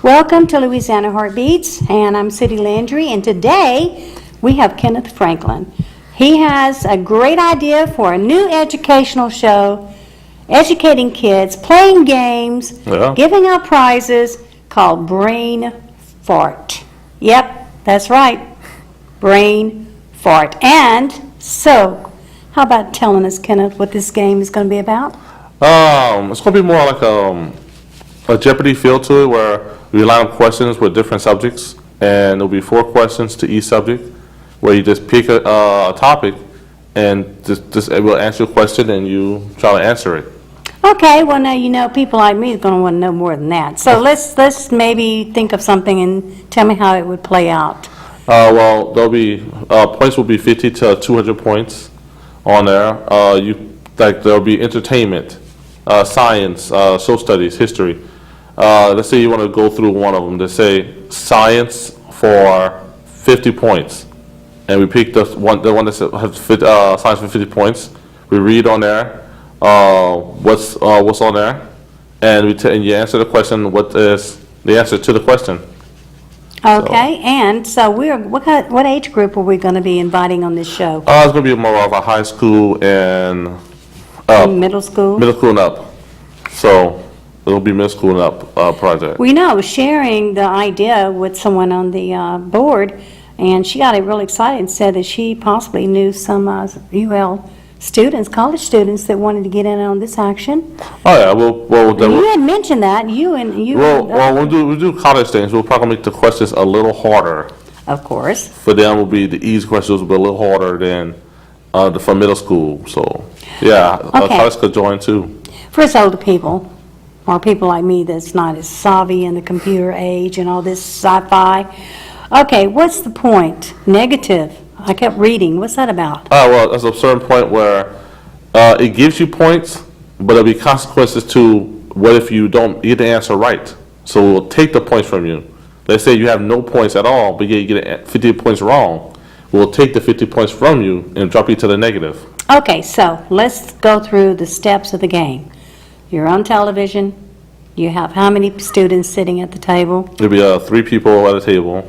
Welcome to Louisiana Heartbeats, and I'm Cindy Landry, and today we have Kenneth Franklin. He has a great idea for a new educational show, educating kids, playing games, giving out prizes, called Brain Fart. Yep, that's right, Brain Fart. And so, how about telling us, Kenneth, what this game is going to be about? It's going to be more like a Jeopardy feel to it, where we line up questions with different subjects, and there'll be 4 questions to each subject, where you just pick a topic, and just it will answer a question, and you try to answer it. Okay, well now you know people like me are going to want to know more than that. So let's maybe think of something and tell me how it would play out. Well, there'll be points will be 50 to 200 points on there. There'll be entertainment, science, social studies, history. Let's say you want to go through one of them. Let's say science for 50 points, and we pick the one that has science for 50 points. We read on there what's on there, and you answer the question. What is the answer to the question? Okay, and so what age group are we going to be inviting on this show? It's going to be more of a high school and middle school? Middle school and up. So it'll be middle school and up project. We know, sharing the idea with someone on the board, and she got really excited and said that she possibly knew some UL students, college students, that wanted to get in on this action. Oh yeah, You had mentioned that, we'll do college things. We'll probably make the questions a little harder. Of course. For them, will be the easy questions will be a little harder than for middle school. So yeah, Okay. college could join too. For us older people, or people like me that's not as savvy in the computer age and all this sci-fi. Okay, what's the point? Negative. I kept reading. What's that about? Well, there's a certain point where it gives you points, but there'll be consequences to what if you don't get the answer right. So we'll take the points from you. Let's say you have no points at all, but you get 50 points wrong. We'll take the 50 points from you and drop you to the negative. Okay, so let's go through the steps of the game. You're on television. You have how many students sitting at the table? There'll be 3 people at a table.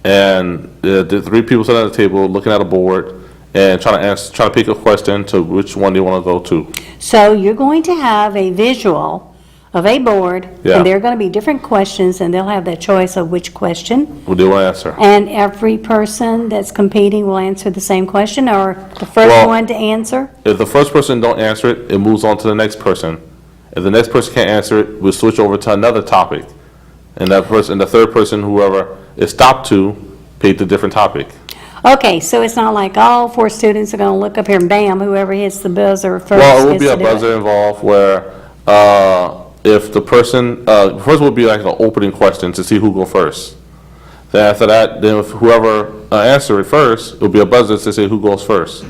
And the 3 people sitting at the table looking at a board and trying to pick a question to which one they want to go to. So you're going to have a visual of a board, and there are going to be different questions, and they'll have their choice of which question. Well, they want to answer. And every person that's competing will answer the same question, or the first one to answer? If the first person don't answer it, it moves on to the next person. If the next person can't answer it, we'll switch over to another topic. And the third person, whoever is stopped to, pick the different topic. Okay, so it's not like all 4 students are going to look up here and bam, whoever hits the buzzer first. Well, it will be a buzzer involved where if the person, first will be like an opening question to see who go first. Then after that, then if whoever answer it first, it will be a buzzer to say who goes first.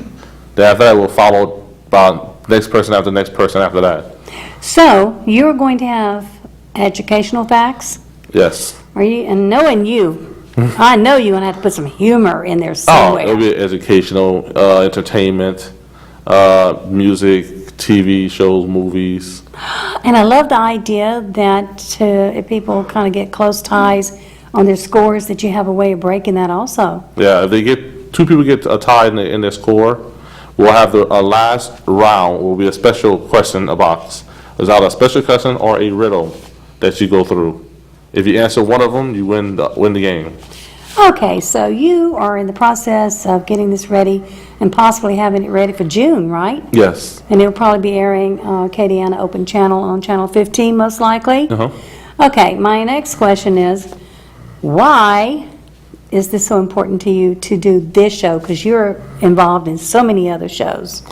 Then after that, we'll follow by next person after next person after that. So you're going to have educational facts? Yes. Are you? And knowing you, I know you're going to have to put some humor in there somewhere. It'll be educational, entertainment, music, TV shows, movies. And I love the idea that if people kind of get close ties on their scores, that you have a way of breaking that also. Yeah, if they get 2 people get a tie in their score, we'll have the last round will be a special question box. There's either a special question or a riddle that you go through. If you answer one of them, you win the game. Okay, so you are in the process of getting this ready and possibly having it ready for June, right? Yes. And it'll probably be airing Acadiana Open Channel on Channel 15, most likely? Uh-huh. Okay, my next question is, why is this so important to you to do this show? Because you're involved in so many other shows.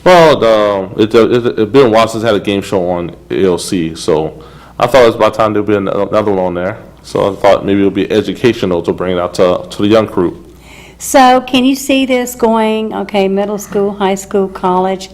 Well, it's been a while since I had a game show on ALC, so I thought it was about time there'd be another one on there. So I thought maybe it would be educational to bring it out to the young crew. So can you see this going, okay, middle school, high school, college?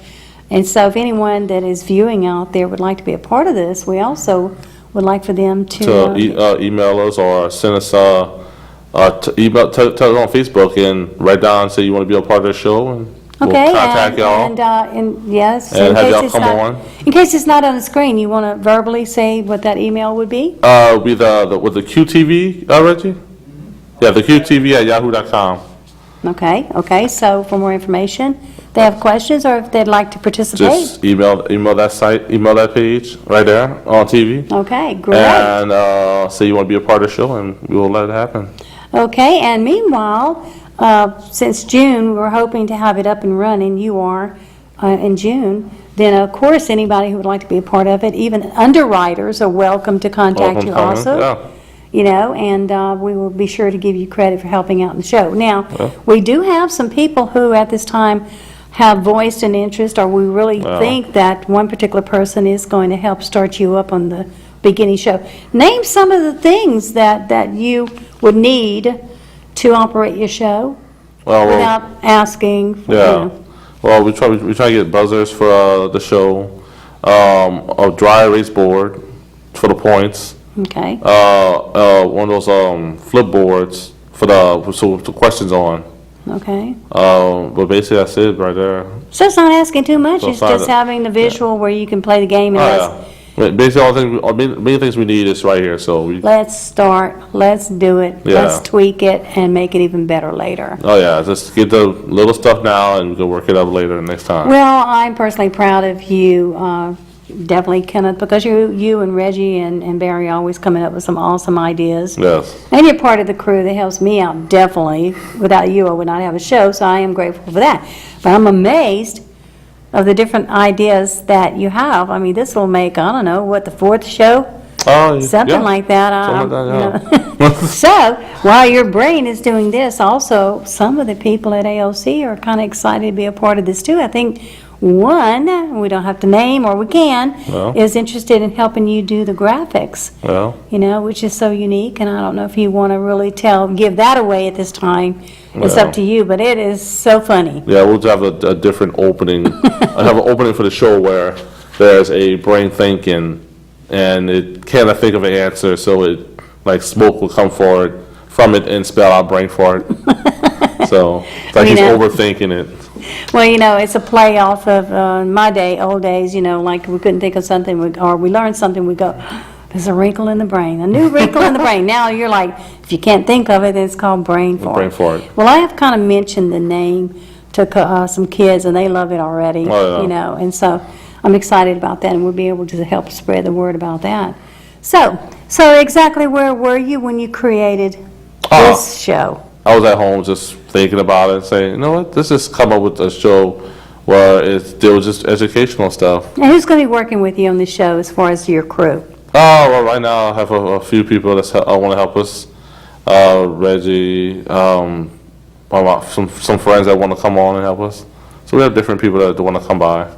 And so if anyone that is viewing out there would like to be a part of this, we also would like for them to email us or send us tell us on Facebook and write down and say you want to be a part of the show, and we'll Okay, contact y'all. and yes. And in have case y'all it's come not- on. In case it's not on the screen, you want to verbally say what that email would be? With the QTV, Reggie? Yeah, the QTV@yahoo.com. Okay, so for more information, they have questions, or if they'd like to participate? Just email that site, email that page right there on TV. Okay, great. And say you want to be a part of the show, and we will let it happen. Okay, and meanwhile, since June, we're hoping to have it up and running, you are, in June, then of course, anybody who would like to be a part of it, even underwriters are welcome to contact Welcome you coming, also. yeah. You know, and we will be sure to give you credit for helping out in the show. Now, we do have some people who at this time have voiced an interest, or we really think that one particular person is going to help start you up on the beginning show. Name some of the things that you would need to operate your show without asking. Yeah. Well, we try to get buzzers for the show, a dry erase board for the points. Okay. One of those flip boards for the questions on. Okay. But basically that's it right there. So it's not asking too much. So It's just having the visual where you can play the game and Basically, all main things we need is right here. So let's start, let's do it, let's tweak it, and make it even better later. Oh yeah, just get the little stuff now, and we can work it up later next time. Well, I'm personally proud of you, definitely, Kenneth, because you and Reggie and Barry always coming up with some awesome ideas. Yes. And you're part of the crew that helps me out, definitely. Without you, I would not have a show, so I am grateful for that. But I'm amazed of the different ideas that you have. I mean, this will make, I don't know, what, the fourth show? Something like that. So, while your brain is doing this, also, some of the people at AOC are kind of excited to be a part of this too. I think one, we don't have to name, or we can, is interested in helping you do the graphics. You know, which is so unique, and I don't know if you want to really give that away at this time. It's up to you, but it is so funny. Yeah, we'll have a different opening. I have an opening for the show where there's a brain thinking, and it cannot think of an answer, so it, like, smoke will come forward from it and spell out brain fart. So, it's like he's overthinking it. Well, you know, it's a play off of old days, you know, like we couldn't think of something, or we learned something, we go, there's a wrinkle in the brain, a new wrinkle in the brain. Now you're like, if you can't think of it, then it's called brain fart. Brain fart. Well, I have kind of mentioned the name to some kids, and they love it already, you know, and so I'm excited about that, and we'll be able to help spread the word about that. So exactly where were you when you created this show? I was at home just thinking about it, saying, you know what, let's just come up with a show where there was just educational stuff. And who's going to be working with you on the show as far as your crew? Well, right now I have a few people that want to help us. Reggie, some friends that want to come on and help us. So we have different people that want to come by.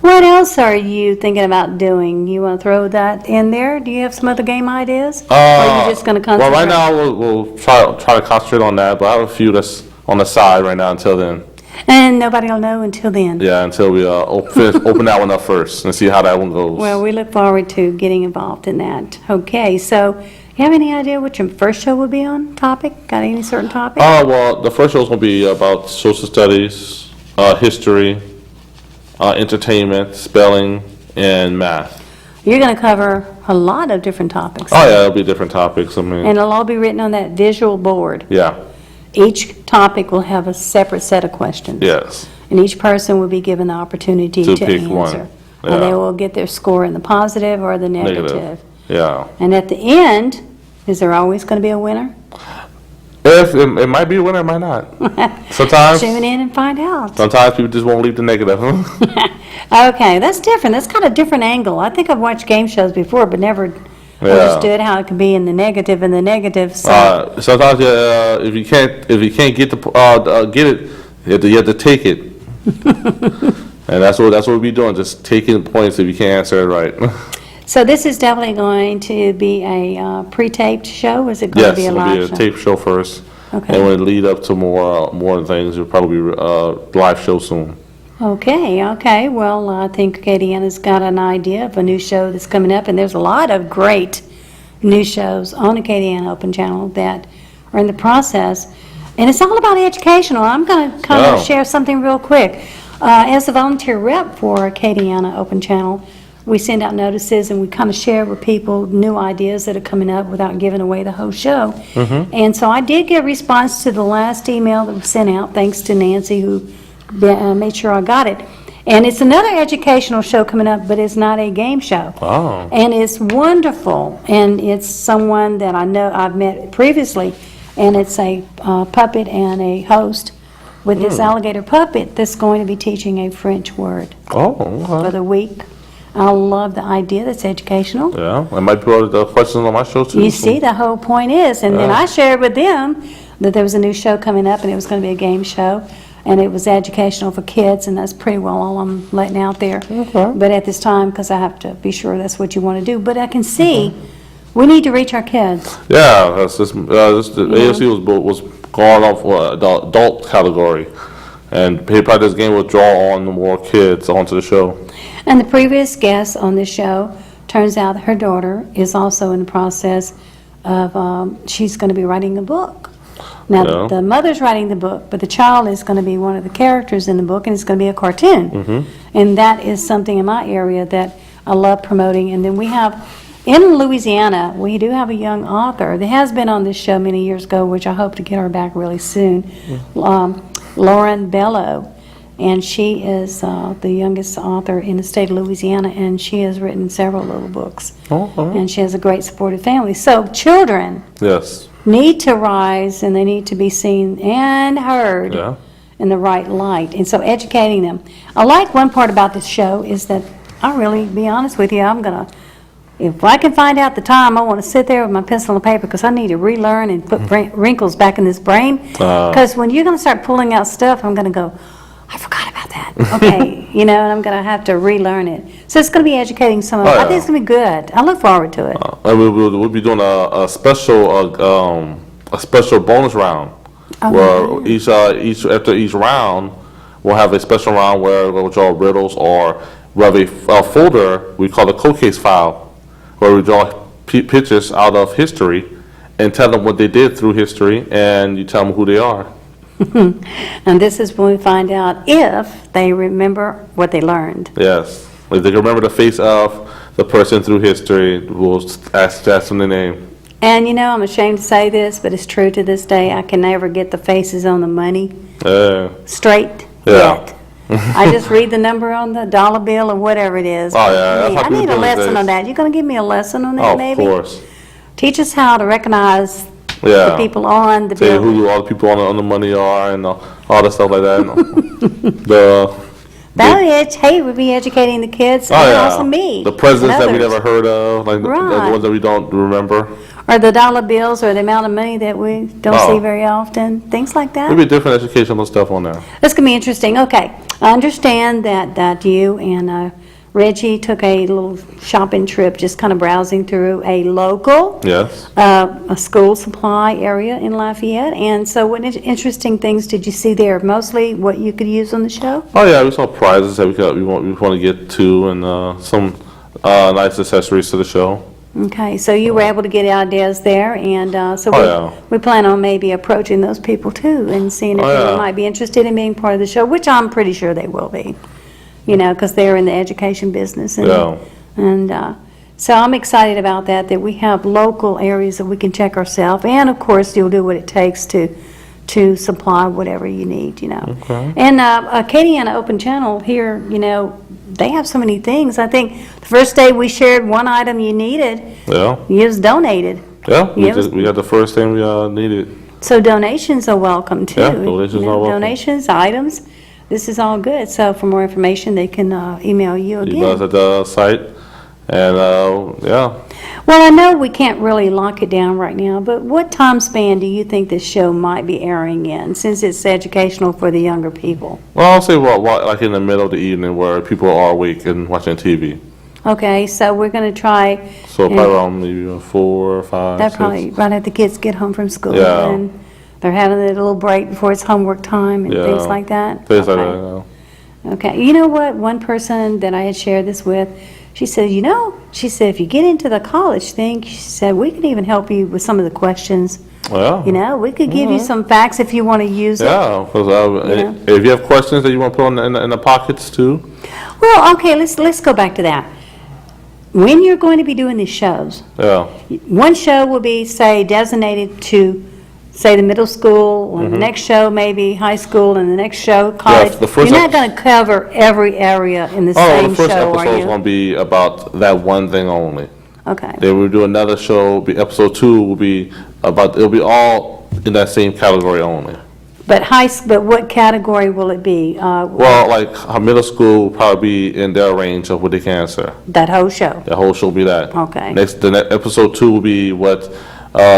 What else are you thinking about doing? You want to throw that in there? Do you have some other game ideas? Or are you just going to concentrate? Well, right now we'll try to concentrate on that, but I have a few that's on the side right now until then. And nobody will know until then? Yeah, until we open that one up first and see how that one goes. Well, we look forward to getting involved in that. Okay, so you have any idea what your first show will be on? Topic? Got any certain topic? Well, the first show is going to be about social studies, history, entertainment, spelling, and math. You're going to cover a lot of different topics. Oh, yeah, it'll be different topics. I mean, and it'll all be written on that visual board. Yeah. Each topic will have a separate set of questions. Yes. And each person will be given the opportunity to pick answer. one. Yeah. And they will get their score in the positive or the negative. Yeah. And at the end, is there always going to be a winner? If it might be a winner, it might not. Sometimes. Tune in and find out. Sometimes people just won't leave the negative. Okay, that's different. That's kind of a different angle. I think I've watched game shows before, but never understood how it could be in the negative and the negative. So. Sometimes if you can't get it, you have to take it. And that's what we'll be doing, just taking points if you can't answer it right. So this is definitely going to be a pre-taped show? Is it going to be a live show? Yes, it'll be a tape show first. Okay. And when it lead up to more things, it'll probably be live show soon. Okay. Well, I think Acadiana's got an idea of a new show that's coming up, and there's a lot of great new shows on Acadiana Open Channel that are in the process And it's all about educational. I'm going to kind Oh. of share something real quick. As a volunteer rep for Acadiana Open Channel, we send out notices and we kind of share with people new ideas that are coming up without giving away the whole show. And so I did get a response to the last email that was sent out, thanks to Nancy, who made sure I got it. And it's another educational show coming up, but it's not a game show. Oh. And it's wonderful, and it's someone that I know I've met previously, and it's a puppet and a host with this alligator puppet that's going to be teaching a French word Oh, for okay. the week. I love the idea. That's educational. Yeah, I might be able to questions on my show too. You see, the whole point is, and then I shared with them that there was a new show coming up, and it was going to be a game show, and it was educational for kids, and that's pretty well all I'm letting out there. Okay. But at this time, because I have to be sure that's what you want to do, but I can see we need to reach our kids. Yeah, that's just, the AFC was going off for the adult category, and probably this game will draw on more kids onto the show. And the previous guest on this show, turns out that her daughter is also in the process of, she's going to be writing a book. Now, Yeah. the mother's writing the book, but the child is going to be one of the characters in the book, and it's going to be a cartoon. And that is something in my area that I love promoting. And then we have, in Louisiana, we do have a young author that has been on this show many years ago, which I hope to get her back really soon, Lauren Bello. And she is the youngest author in the state of Louisiana, and she has written several little books. Okay. And she has a great supportive family. So children Yes. need to rise, and they need to be seen and heard Yeah. in the right light. And so educating them. I like one part about this show is that I really, be honest with you, I'm going to, if I can find out the time, I want to sit there with my pencil and paper because I need to relearn and put wrinkles back in this brain. Because when you're going to start pulling out stuff, I'm going to go, I forgot about that. Okay, and I'm going to have to relearn it. So it's going to be educating some of them. I think it's going to be good. I look forward to it. And we'll be doing a special bonus round where each after each round we'll have a special round where we'll draw riddles, or we have a folder we call the code case file where we draw pictures out of history and tell them what they did through history, and you tell them who they are. And this is when we find out if they remember what they learned. Yes, if they can remember the face of the person through history, we'll ask them the name. And I'm ashamed to say this, but it's true to this day. I can never get the faces on the money straight yet. I just read the number on the dollar bill or whatever it is. Oh, yeah, that's how I people need do a these lesson days. on that. You going to give me a lesson on that, Of maybe? course. Teach us how to recognize Yeah. the people on the Say bill. who all the people on the money are and all the stuff like that. Hey, we'd be educating the kids, Oh, and yeah. also me. The presidents and that we others. never heard of, like the Right. ones that we don't remember. Or the dollar bills, or the amount of money that we don't Oh. see very often, things like that. Maybe different educational stuff on there. That's going to be interesting. Okay, I understand that you and Reggie took a little shopping trip, just kind of browsing through a local Yes. a school supply area in Lafayette. And so what interesting things did you see there? Mostly what you could use on the show? Oh yeah, we saw prizes that we want to get to, and some nice accessories to the show. Okay, so you were able to get ideas there, and so Oh, we plan on maybe approaching those people too and seeing if Oh, they yeah. might be interested in being part of the show, which I'm pretty sure they will be, because they're in the education business. And, Yeah. and so I'm excited about that we have local areas that we can check ourselves, and of course, you'll do what it takes to supply whatever you need, Okay. And Acadiana Open Channel here, they have so many things. I think the first day we shared one item you needed, Yeah. you was donated. Yeah. Yeah. We got the first thing we needed. So donations are welcome too. Yeah, donations are welcome. Donations, items, this is all good. So for more information, they can email you You guys again. at the site, and yeah. Well, I know we can't really lock it down right now, but what time span do you think this show might be airing in, since it's educational for the younger people? Well, I'll say like in the middle of the evening where people are awake and watching TV. Okay, so we're going to try, So probably around maybe 4, 5, that 6. probably right after the kids get home from school. Yeah. And they're having a little break before it's homework time and Yeah. things like that? Things like Okay. that. Okay, you know what, one person that I had shared this with, She said, she said, if you get into the college thing, she said, we can even help you with some of the questions. Yeah. We could give you some facts if you want to use it. Yeah, because if you have questions that you want to put in the pockets too. Well, okay, let's go back to that. When you're going to be doing these shows, Yeah. one show will be, say, designated to, say, the middle school, and the next show maybe high school, and the next show college. the first You're not going to cover every area in the Oh, same the first show, are episode is you? going to be about that one thing only. Okay. Then we'll do another show. Episode 2 will be about. It'll be all in that same category only. But but what category will it be? Well, like middle school will probably be in their range of what they can answer. That whole show? The whole show will be that. Okay. The next episode 2 will be what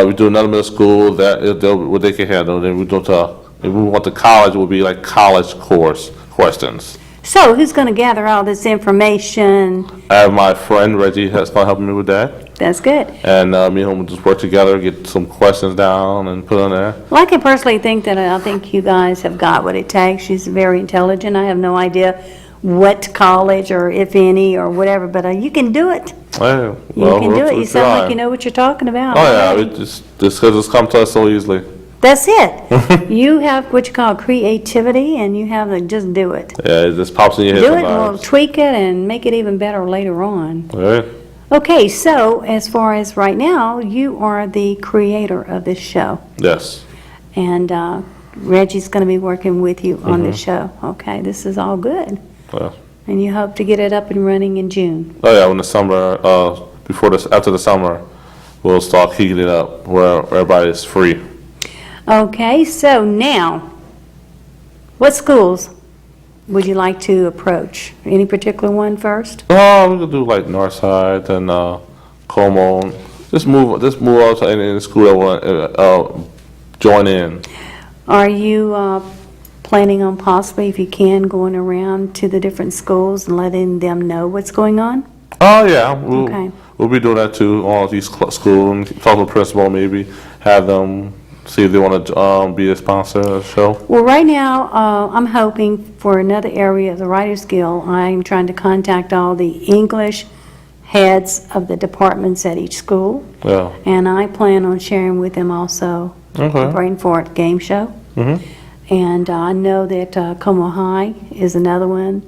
we do another middle school what they can handle. Then we go to if we want to college, it will be like college course questions. So who's going to gather all this information? I have my friend Reggie that's going to help me with that. That's good. And me and him will just work together, get some questions down and put on there. Well, I can personally think that I think you guys have got what it takes. She's very intelligent. I have no idea what college or if any or whatever, but you can do it. Yeah, You can do it. You sound like you know what you're talking about. Oh yeah, it just because it's come to us so easily. That's it. You have what you call creativity, and you have to just do it. Yeah, it just pops in your head Do it, and we'll sometimes. tweak it and make it even better later on. Right. Okay, so as far as right now, you are the creator of this show. Yes. And Reggie's going to be working with you on this show. Okay, this is all good. Yeah. And you hope to get it up and running in June. Oh yeah, when the summer, after the summer, we'll start kicking it up where everybody is free. Okay, so now, what schools would you like to approach? Any particular one first? We could do like Northside and Como. Just move out to any school that want to join in. Are you planning on possibly, if you can, going around to the different schools and letting them know what's going on? Oh yeah, Okay. we'll be doing that too. All these schools and talk to the principal, maybe have them see if they want to be a sponsor of the show. Well, right now, I'm hoping for another area of the Writers Guild. I'm trying to contact all the English heads of the departments at each school, Yeah. and I plan on sharing with them also the Okay. Brain Fart game show. And I know that Como High is another one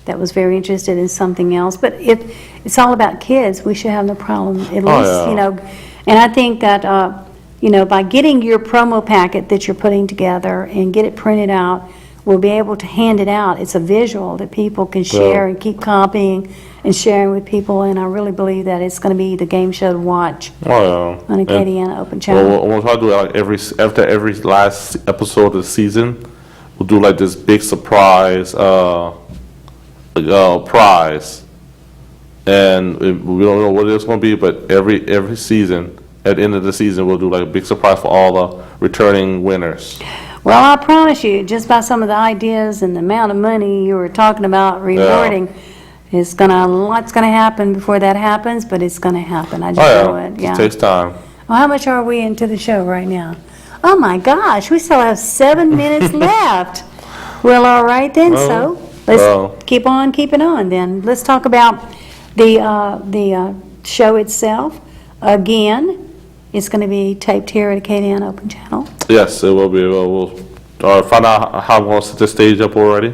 that was very interested in something else. But if it's all about kids, we should have no problem, at least, yeah. And I think that, by getting your promo packet that you're putting together and get it printed out, we'll be able to hand it out. It's a visual that people can share and keep copying and sharing with people, and I really believe that it's going to be the game show to watch Oh yeah. on Acadiana Open Channel. Well, we'll try to do it like after every last episode of the season. We'll do like this big surprise prize, and we don't know what it's going to be, but every season, at the end of the season, we'll do like a big surprise for all the returning winners. Well, I promise you, just by some of the ideas and the amount of money you were talking about rewarding, lots gonna happen before that happens, but it's gonna happen. I just know it. It takes time. Well, how much are we into the show right now? Oh my gosh, we still have 7 minutes left. Well, all right then. Well, So let's keep on keeping on. Then let's talk about the show itself. Again, it's going to be taped here at Acadiana Open Channel. Yes, it will be. We'll find out how I'm going to set the stage up already.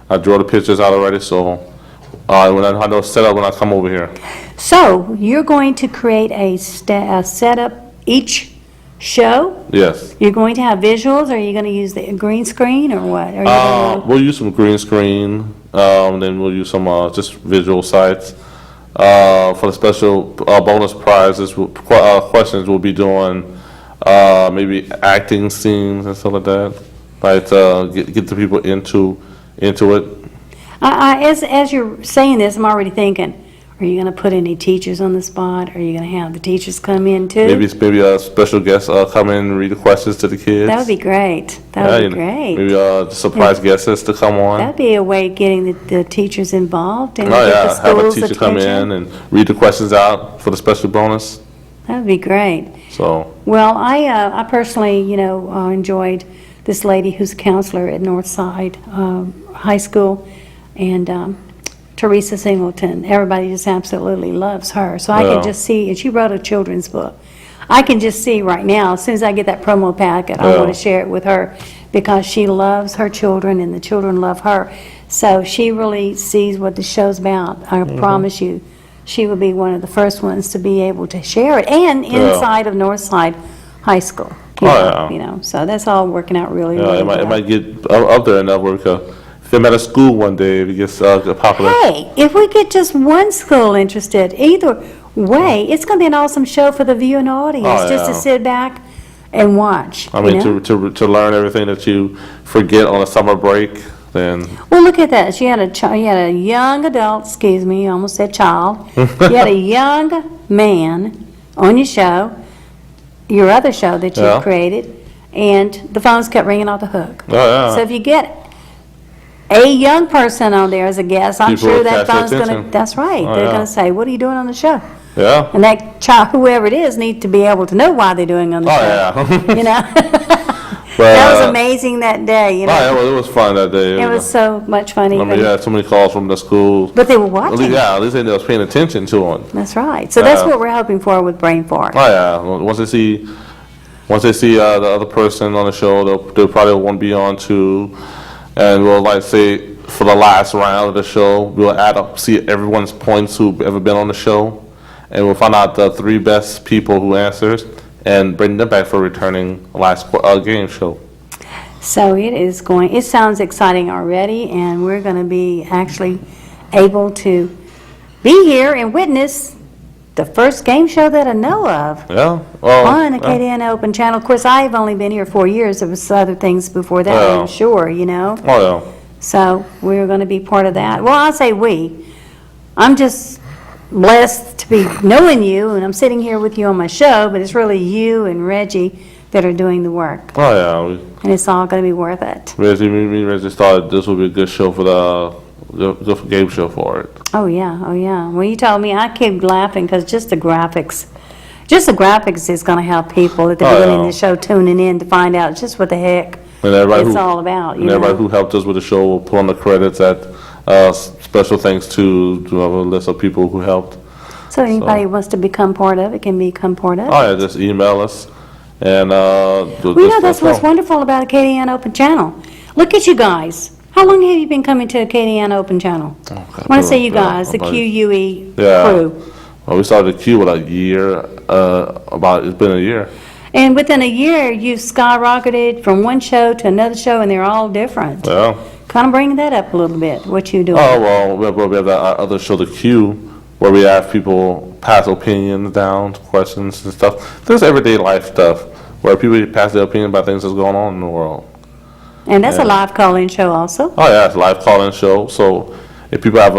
I drew the pictures out already, so when I know set up when I come over here. So you're going to create a setup each show? Yes. You're going to have visuals, or are you going to use the green screen, or what? Are you gonna- We'll use some green screen, then we'll use some just visual sites. For the special bonus prizes, questions, we'll be doing maybe acting scenes and stuff like that. Like get the people into it. As you're saying this, I'm already thinking, are you going to put any teachers on the spot? Are you going to have the teachers come in too? Maybe a special guest come in and read the questions to the kids. That would be great. That would be great. Maybe surprise guests to come on. That'd be a way of getting the teachers involved and Oh get the yeah, have a school's teacher come attention. in and read the questions out for the special bonus. That would be great. So Well, I personally, enjoyed this lady who's a counselor at Northside High School, and Teresa Singleton. Everybody just absolutely loves her. So I Yeah. can just see, and she wrote a children's book. I can just see right now, as soon as I get that promo packet, I Yeah. want to share it with her because she loves her children and the children love her. So she really sees what the show's about. I Mm-hmm. promise you, she will be one of the first ones to be able to share it, and inside of Northside High School. Yeah. So that's all working out really, Yeah, really it well. might get up there enough where we could film at a school one day if it gets popular. Hey, if we get just one school interested, either way, it's going to be an awesome show for the viewing audience, Oh, just to yeah. sit back and watch. I mean, to learn everything that you forget on a summer break, then Well, look at that. You had a young adult, excuse me, I almost said child. You had a young man on your show, your other show that you Yeah. created, and the phones kept ringing off the hook. Oh, yeah. So if you get a young person on there as a guest, I'm People sure will that catch their phone's going to, attention. that's right. Oh, They're yeah. going to say, what are you doing on the show? yeah. And that child, whoever it is, needs to be able to know why they're doing on the Oh show. yeah. You know? But, That was amazing that day, you know? Oh, yeah, it was fun that day. It was so much fun. I mean, you had so many calls from the school. But they were At watching. least, yeah, at least they was paying attention to it. That's right. So that's Yeah. what we're hoping for with Brain Fart. Oh yeah. Once they see the other person on the show, they'll probably want to be on too. And we'll like say for the last round of the show, we'll add up, see everyone's points who've ever been on the show, and we'll find out the 3 best people who answers and bring them back for returning last game show. So it sounds exciting already, and we're going to be actually able to be here and witness the first game show that I know of Yeah. Well, on the KDN Open Channel. Of course, I've only been here 4 years. There was other things before that, Yeah. I'm sure, you know. Oh yeah. So we're going to be part of that. Well, I'll say we. I'm just blessed to be knowing you, and I'm sitting here with you on my show, but it's really you and Reggie that are doing the work, Oh yeah. and it's all going to be worth it. Me and Reggie thought this would be a good show for the game show for it. Oh, yeah, oh, yeah. Well, you told me, I keep laughing because just the graphics is going to help people at the Oh, beginning yeah. of the show tuning in to find out just what the heck And everybody it's who, all about, you and everybody know. who helped us with the show will put on the credits at special thanks to a list of people who helped. So anybody who wants to become part of it can become part of it. Oh yeah, just email us and Well, you know, that's what's wonderful about a KDN Open Channel. Look at you guys. How long have you been coming to a KDN Open Channel? When I say you guys, the QUE Yeah. crew. Well, we started the Q with a year. It's been a year. And within a year, you've skyrocketed from one show to another show, and they're all different. Yeah. Kind of bring that up a little bit, what you doing. Oh well, we have that other show, the Q, where we have people pass opinions down, questions and stuff. There's everyday life stuff where people pass their opinion about things that's going on in the world. And that's a live call-in show also. Oh yeah, it's a live call-in show. So if people have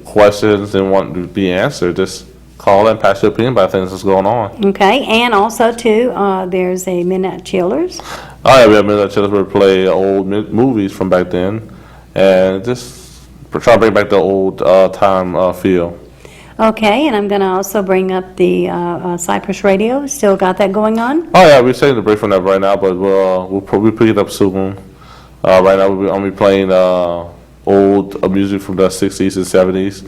questions and want to be answered, just call and pass your opinion about things that's going on. Okay, and also too, there's a Midnight Chillers. Oh yeah, we have Midnight Chillers where we play old movies from back then, and just try to bring back the old time feel. Okay, and I'm going to also bring up the Cypress Radio. Still got that going on? Oh yeah, we're taking a break from that right now, but we'll probably pick it up soon. Right now I'll be playing old music from the 60s and 70s,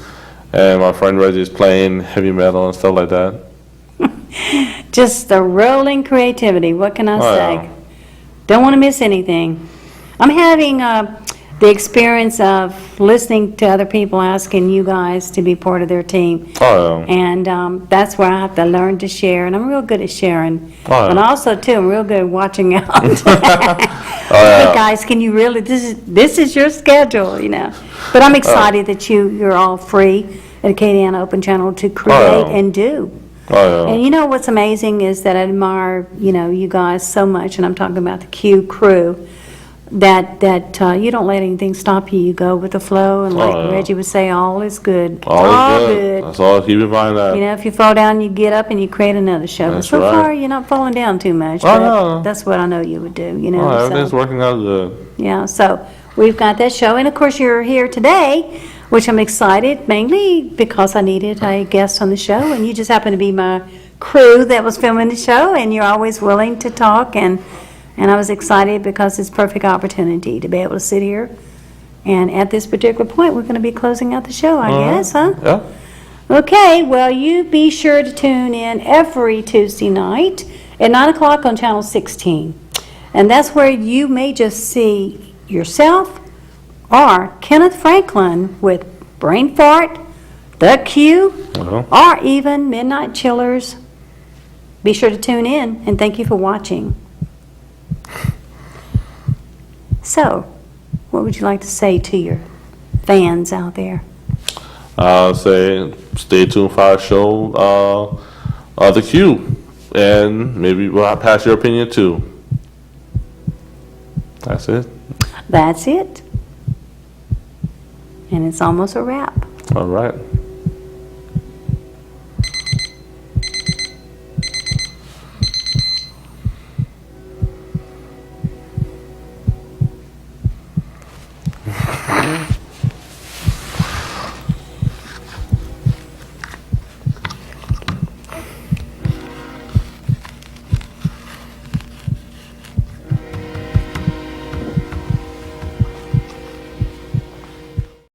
and my friend Reggie is playing heavy metal and stuff like that. Just the rolling creativity, what can I say? yeah. Don't want to miss anything. I'm having the experience of listening to other people asking you guys to be part of their team. Oh yeah. And that's where I have to learn to share, and I'm real good at sharing. Oh, yeah. And also, too, I'm real good at watching out. Oh, yeah. Hey, guys, can you really, this is your schedule, you know. But I'm excited that you're all free at KDN Open Channel to create yeah. and do. Oh yeah. And you know what's amazing is that I admire, you guys so much, and I'm talking about the Q crew, that you don't let anything stop you. You go with the flow, and like yeah. Reggie would say, all is good. All good. That's all. Keep in mind that. You know, if you fall down, you get up and you create another show. But That's so right. far, you're not falling down too much. Oh, but no. that's what I know you would do, you know. Oh, so. everything's working out good. Yeah, so we've got that show. And of course, you're here today, which I'm excited, mainly because I needed a guest on the show, and you just happen to be my crew that was filming the show, and you're always willing to talk, and I was excited because it's a perfect opportunity to be able to sit here And at this particular point, we're going to be closing out the show, I guess, huh? Yeah. Okay, well, you be sure to tune in every Tuesday night at 9 o'clock on Channel 16. And that's where you may just see yourself or Kenneth Franklin with Brain Fart, The Q, or even Midnight Chillers. Be sure to tune in, and thank you for watching. So, what would you like to say to your fans out there? Say, stay tuned for our show, The Q, and maybe we'll pass your opinion too. That's it. That's it. And it's almost a wrap. All right.